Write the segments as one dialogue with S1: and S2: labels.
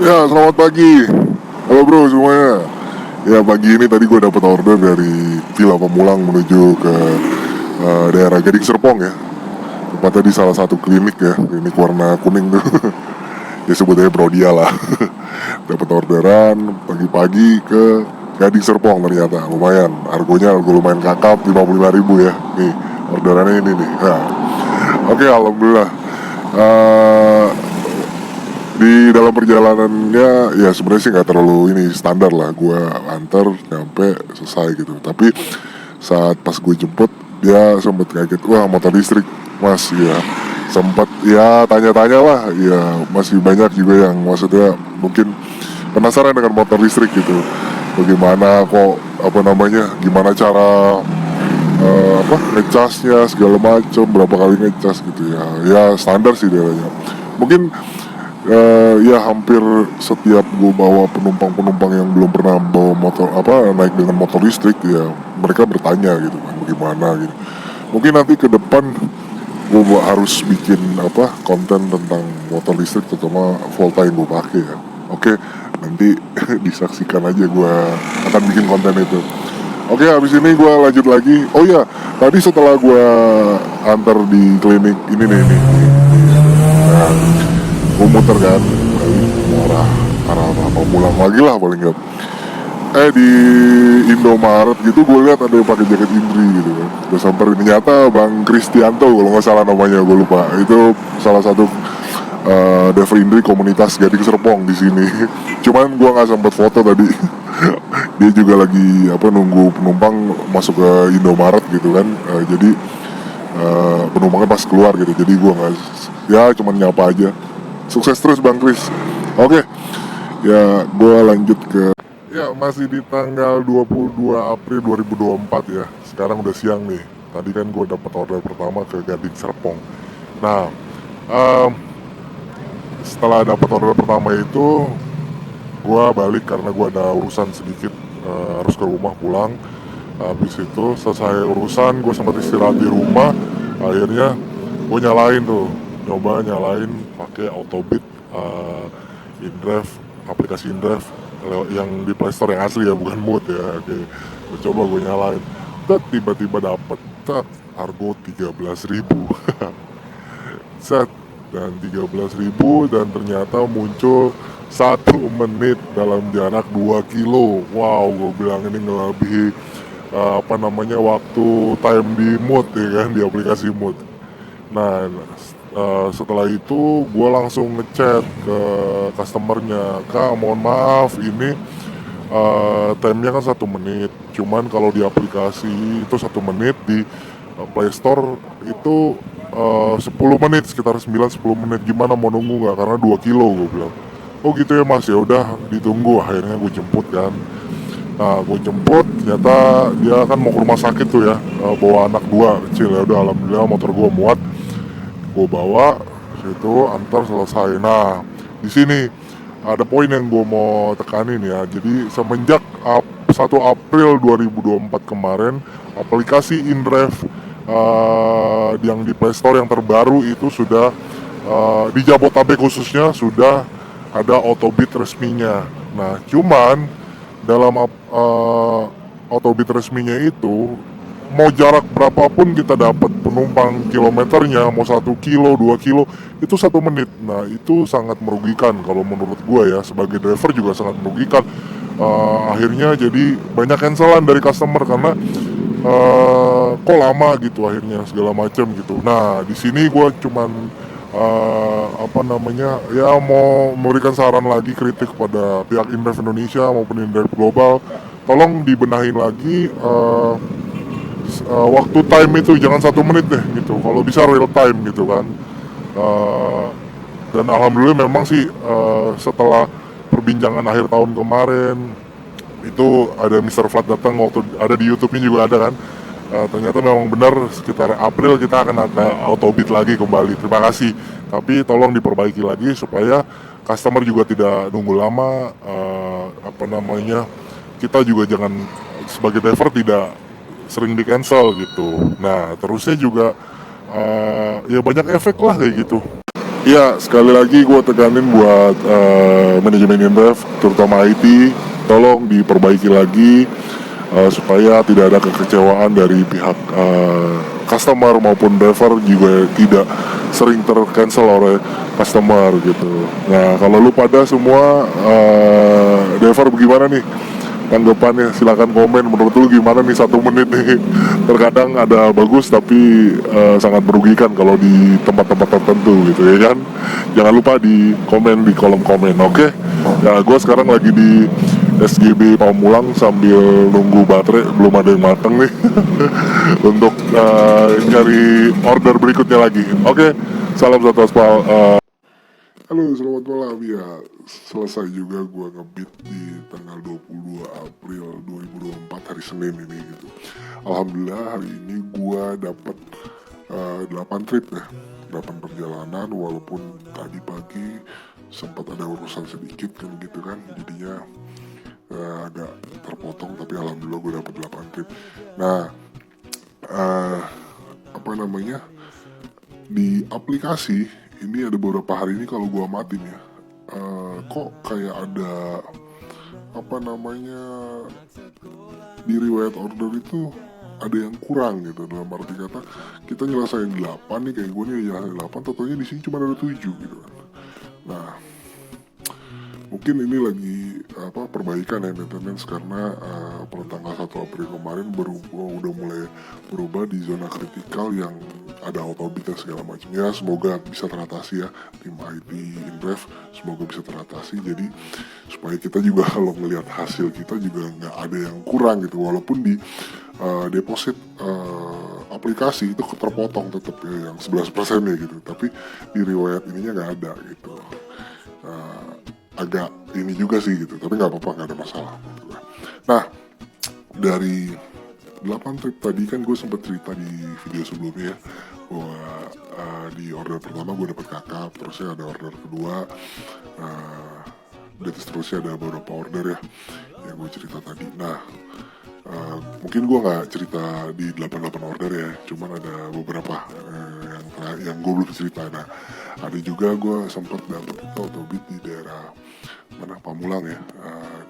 S1: Ya, selamat pagi. Halo bro semuanya. Ya, pagi ini tadi gue dapat order dari Villa Pamulang menuju ke daerah Gading Serpong ya. Tepatnya di salah satu klinik ya, klinik warna kuning tuh. Ya sebutnya Brodia lah. Dapat orderan pagi-pagi ke Gading Serpong ternyata. Lumayan, harganya lumayan kakap 55.000 ya. Nih, orderannya ini nih. Ya. Oke, alhamdulillah. Eh, di dalam perjalanannya ya sebenarnya sih nggak terlalu ini, standar lah, gue antar nyampe selesai gitu. Tapi saat pas gue jemput dia sempet kaget, wah motor listrik mas ya. Sempat ya tanya-tanya lah ya, masih banyak juga yang maksudnya mungkin penasaran dengan motor listrik gitu, bagaimana kok apa namanya, gimana cara apa ngecasnya segala macam, berapa kali ngecas gitu ya. Ya standar sih daerahnya mungkin. Ya hampir setiap gue bawa penumpang-penumpang yang belum pernah bawa motor apa naik dengan motor listrik ya, mereka bertanya gitu kan bagaimana gitu. Mungkin nanti ke depan gue harus bikin apa konten tentang motor listrik, terutama Volta yang gue pakai ya. Oke, nanti disaksikan aja, gue akan bikin konten itu. Oke, habis ini gue lanjut lagi. Oh ya, tadi setelah gue antar di klinik ini nih, nah, gue muter kan balik arah Pamulang lagi lah paling nggak. Di Indomaret gitu gue lihat ada yang pakai jaket Indri gitu kan. Gue samperin, ternyata Bang Kristianto kalau nggak salah namanya, gue lupa. Itu salah satu driver Indri komunitas Gading Serpong di sini. Cuman gue nggak sempat foto tadi. Dia juga lagi apa nunggu penumpang masuk ke Indomaret gitu kan. Jadi penumpangnya pas keluar gitu. Jadi gue nggak, ya cuman nyapa aja. Sukses terus Bang Kris. Oke, ya gue lanjut ke. Ya, masih di tanggal 22 April 2024 ya. Sekarang udah siang nih. Tadi kan gue dapat order pertama ke Gading Serpong. Nah, em, setelah dapat order pertama itu, gue balik karena gue ada urusan sedikit, harus ke rumah pulang. Habis itu selesai urusan, gue sempat istirahat di rumah. Akhirnya gue nyalain tuh, nyoba nyalain pakai Autobit, InDrive, aplikasi InDrive yang di Playstore yang asli ya, bukan mod ya. Oke, gue coba gue nyalain, tiba-tiba dapet argo 13.000. Set, dan 13.000, dan ternyata muncul 1 menit dalam jarak 2 kilo. Wow, gue bilang ini ngelebihi apa namanya waktu time di mood ya kan, di aplikasi mood. Nah, setelah itu gue langsung ngechat ke customernya, kak mohon maaf ini time-nya kan 1 menit, cuman kalau di aplikasi itu 1 menit, di Play Store itu 10 menit, sekitar 9-10 menit, gimana mau nunggu nggak, karena 2 kilo, gue bilang. Oh gitu ya mas, ya udah ditunggu. Akhirnya gue jemput kan. Nah, gue jemput, ternyata dia kan mau ke rumah sakit tuh ya, bawa anak 2 kecil. Ya udah, alhamdulillah motor gue muat, gue bawa situ, antar selesai. Nah, di sini ada poin yang gue mau tekanin ya. Jadi semenjak 1 April 2024 kemarin, aplikasi InDrive yang di Play Store yang terbaru itu sudah di Jabotabek khususnya sudah ada Autobit resminya. Nah, cuman dalam Autobit resminya itu, mau jarak berapapun kita dapat penumpang kilometernya, mau 1 kilo 2 kilo, itu 1 menit. Nah, itu sangat merugikan kalau menurut gue ya, sebagai driver juga sangat merugikan. Akhirnya jadi banyak cancelan dari customer karena kok lama gitu, akhirnya segala macam gitu. Nah, di sini gue cuman apa namanya ya, mau memberikan saran lagi, kritik pada pihak InDrive Indonesia maupun InDrive Global, tolong dibenahin lagi waktu time itu, jangan 1 menit deh gitu, kalau bisa real time gitu kan. Uh, dan alhamdulillah memang sih, setelah perbincangan akhir tahun kemarin itu ada Mr. Flat datang, waktu ada di YouTube-nya juga ada kan. Ternyata memang benar sekitar April kita akan ada Autobit lagi kembali. Terima kasih, tapi tolong diperbaiki lagi supaya customer juga tidak nunggu lama. Apa namanya, kita juga jangan sebagai driver tidak sering di cancel gitu. Nah, terusnya juga ya banyak efek lah kayak gitu. Ya, sekali lagi gue tekanin buat manajemen Inref, terutama IT, tolong diperbaiki lagi supaya tidak ada kekecewaan dari pihak customer maupun driver juga tidak sering tercancel oleh customer gitu. Nah, kalau lu pada semua driver bagaimana nih tanggapannya? Silakan komen, menurut lu gimana nih 1 menit nih? Terkadang ada bagus tapi sangat merugikan kalau di tempat-tempat tertentu gitu ya kan. Jangan lupa di komen di kolom komen, oke? Ya, gue sekarang lagi di SGB Pamulang sambil nunggu baterai, belum ada yang mateng nih. Untuk nyari order berikutnya lagi. Oke, salam satu aspal. Halo, selamat malam. Ya, selesai juga gua ngebit di tanggal 22 April 2024 hari Senin ini gitu. Alhamdulillah hari ini gua dapat 8 trip ya. 8 perjalanan walaupun tadi pagi sempat ada urusan sedikit kan gitu kan. Jadinya agak terpotong, tapi alhamdulillah gue dapat 8 trip. Nah, apa namanya? Di aplikasi ini ada beberapa hari ini kalau gua amatin ya, kok kayak ada apa namanya, di riwayat order itu ada yang kurang gitu. Dalam arti kata kita nyelesain 8 nih, kayak gue nih nyelesain 8, totalnya di sini cuma ada 7 gitu kan. Nah, mungkin ini lagi perbaikan ya maintenance karena per tanggal 1 April kemarin udah mulai berubah di zona kritikal yang ada autobit dan segala macam. Ya semoga bisa teratasi ya, tim IT Inref semoga bisa teratasi, jadi supaya kita juga kalau ngelihat hasil kita juga nggak ada yang kurang gitu, walaupun di deposit aplikasi itu terpotong tetap ya yang 11% ya gitu, tapi di riwayat ininya nggak ada gitu. Agak ini juga sih gitu, tapi nggak apa-apa, nggak ada masalah gitu. Nah, dari 8 trip tadi kan gue sempat cerita di video sebelumnya ya, bahwa di order pertama gue dapet kakap, terusnya ada order kedua, dan seterusnya ada beberapa order ya yang gue cerita tadi. Nah, mungkin gue nggak cerita di 88 order ya, cuman ada beberapa yang gue belum cerita. Nah, ada juga gue sempat dapet itu autobit di daerah mana, Pamulang ya,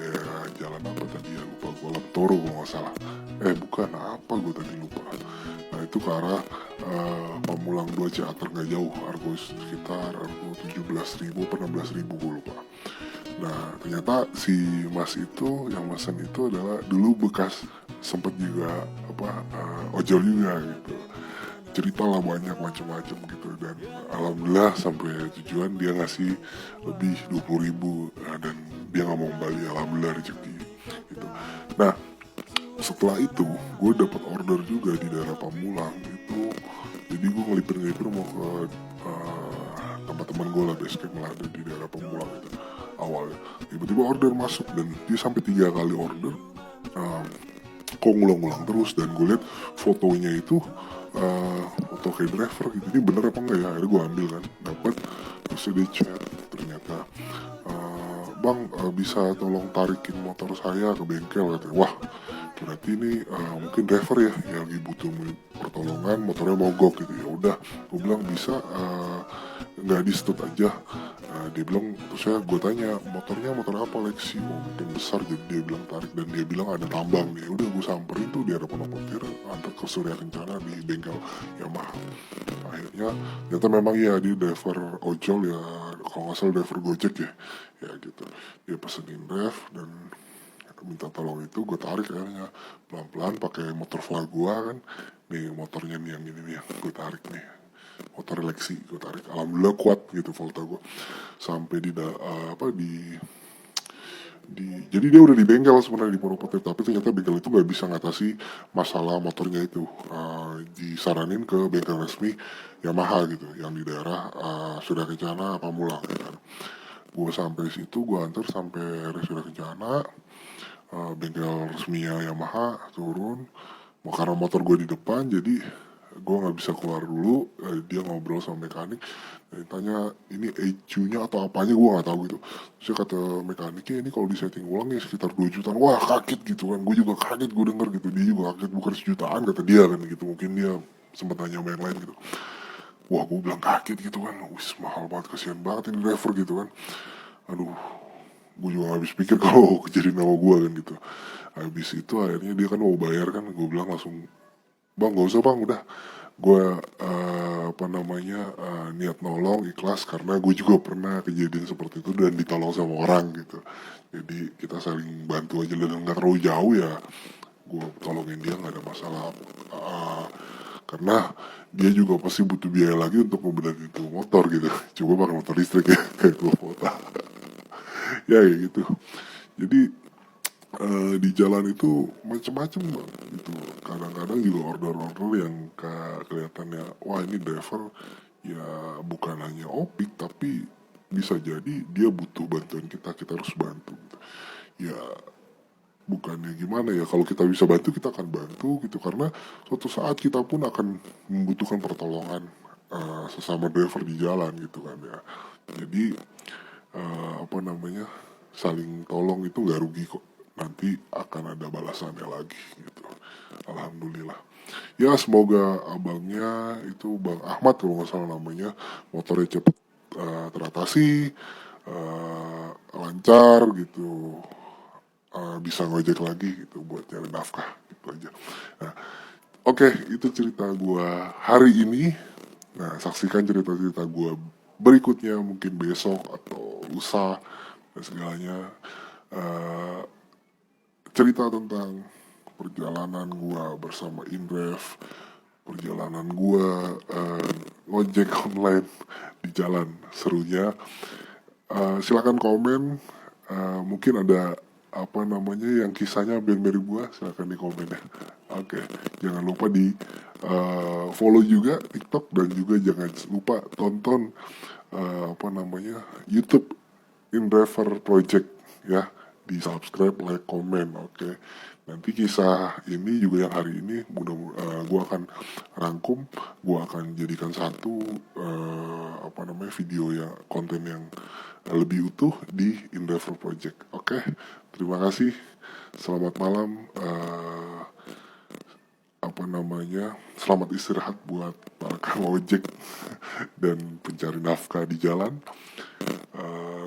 S1: daerah jalan apa tadi ya, lupa gue, Leptoro kalau nggak salah. Bukan, apa gue tadi lupa. Nah itu ke arah Pamulang 2 Ciater, nggak jauh, argo sekitar argo 17.000 per 16.000 gue lupa. Nah ternyata si mas itu, yang mesen itu adalah dulu bekas sempet juga ojol juga gitu, cerita lah banyak macam-macam gitu, dan alhamdulillah sampai tujuan dia ngasih lebih 20.000 dan dia nggak mau kembali, alhamdulillah rezeki gitu. Nah setelah itu gue dapat order juga di daerah Pamulang itu, jadi gue ngelipir mau ke tempat teman gue lah, basecamp lah ada di daerah Pamulang itu awalnya. Tiba-tiba order masuk dan dia sampai 3 kali order, kok ngulang-ngulang terus, dan gue lihat fotonya itu foto kayak driver gitu, ini bener apa enggak ya, akhirnya gue ambil kan, dapat, terus dia chat, ternyata bang bisa tolong tarikin motor saya ke bengkel katanya. Wah berarti ini mungkin driver ya yang lagi butuh pertolongan, motornya mogok gitu. Ya udah gue bilang bisa nggak di stut aja. Dia bilang, terus gue tanya motornya motor apa Lexi, mungkin besar, jadi dia bilang tarik, dan dia bilang ada tambang nih. Udah gue samperin tuh di Pondok Petir, antar ke Surya Kencana di bengkel Yamaha. Akhirnya ternyata memang ya dia driver ojol ya, kalau nggak salah driver Gojek ya gitu. Dia pesenin ref dan minta tolong, itu gue tarik akhirnya pelan-pelan pakai motor vla gue kan, nih motornya nih yang ini nih yang gue tarik nih, motor Lexi gue tarik, alhamdulillah kuat gitu volta gue sampai jadi dia udah di bengkel sebenarnya di Pondok Petir, tapi ternyata bengkel itu nggak bisa ngatasi masalah motornya itu. Disaranin ke bengkel resmi Yamaha gitu yang di daerah Surya Kencana Pamulang ya kan. Gue sampai situ, gue antar sampai Surya Kencana, bengkel resminya Yamaha, turun. Karena motor gue di depan, jadi gue nggak bisa keluar dulu. Dia ngobrol sama mekanik, dan tanya ini ECU-nya atau apanya, gue nggak tahu gitu. Terus kata mekaniknya ini kalau disetting ulang ya sekitar 2 jutaan. Wah kaget gitu kan, gue juga kaget, gue denger gitu. Dia juga kaget, bukan sejutaan kata dia kan gitu. Mungkin dia sempat nanya sama yang lain gitu. Wah, gue bilang kaget gitu kan, wis mahal banget, kasihan banget ini driver gitu kan. Aduh, gue juga gak habis pikir kalau kejadian sama gue kan gitu. Habis itu akhirnya dia kan mau bayar kan, gue bilang langsung, bang gak usah bang, udah gue niat nolong ikhlas, karena gue juga pernah kejadian seperti itu dan ditolong sama orang gitu. Jadi kita saling bantu aja, dan nggak terlalu jauh ya, gue tolongin dia nggak ada masalah. Uh, karena dia juga pasti butuh biaya lagi untuk membeli itu motor gitu, coba pakai motor listrik ya kayak gue foto. Ya kayak gitu. Jadi di jalan itu macam-macam bang gitu. Kadang-kadang juga order-order yang kelihatannya, wah ini driver ya bukan hanya opik, tapi bisa jadi dia butuh bantuan kita, kita harus bantu gitu. Ya bukannya gimana ya, kalau kita bisa bantu kita akan bantu gitu, karena suatu saat kita pun akan membutuhkan pertolongan sesama driver di jalan gitu kan ya. Jadi saling tolong itu nggak rugi kok, nanti akan ada balasannya lagi gitu. Alhamdulillah. Ya semoga abangnya itu Bang Ahmad kalau nggak salah namanya, motornya cepet teratasi, lancar gitu, bisa ngojek lagi gitu buat nyari nafkah gitu aja. Nah, oke, itu cerita gua hari ini. Nah, saksikan cerita-cerita gua berikutnya mungkin besok atau lusa dan segalanya. Eh, Cerita tentang perjalanan gua bersama Indrev, perjalanan gua ngojek online di jalan, serunya. Silakan komen. Mungkin ada yang kisahnya hampir mirip gua, silakan di komen ya. Oke, jangan lupa di follow juga TikTok, dan juga jangan lupa tonton YouTube Indrever Project ya, di subscribe, like, komen. Oke. Nanti kisah ini juga yang hari ini gue akan rangkum, gue akan jadikan satu video ya, konten yang lebih utuh di Endeavor Project. Oke, terima kasih. Selamat malam. Selamat istirahat buat para kang ojek dan pencari nafkah di jalan.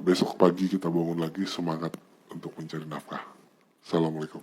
S1: Besok pagi kita bangun lagi semangat untuk mencari nafkah. Assalamualaikum.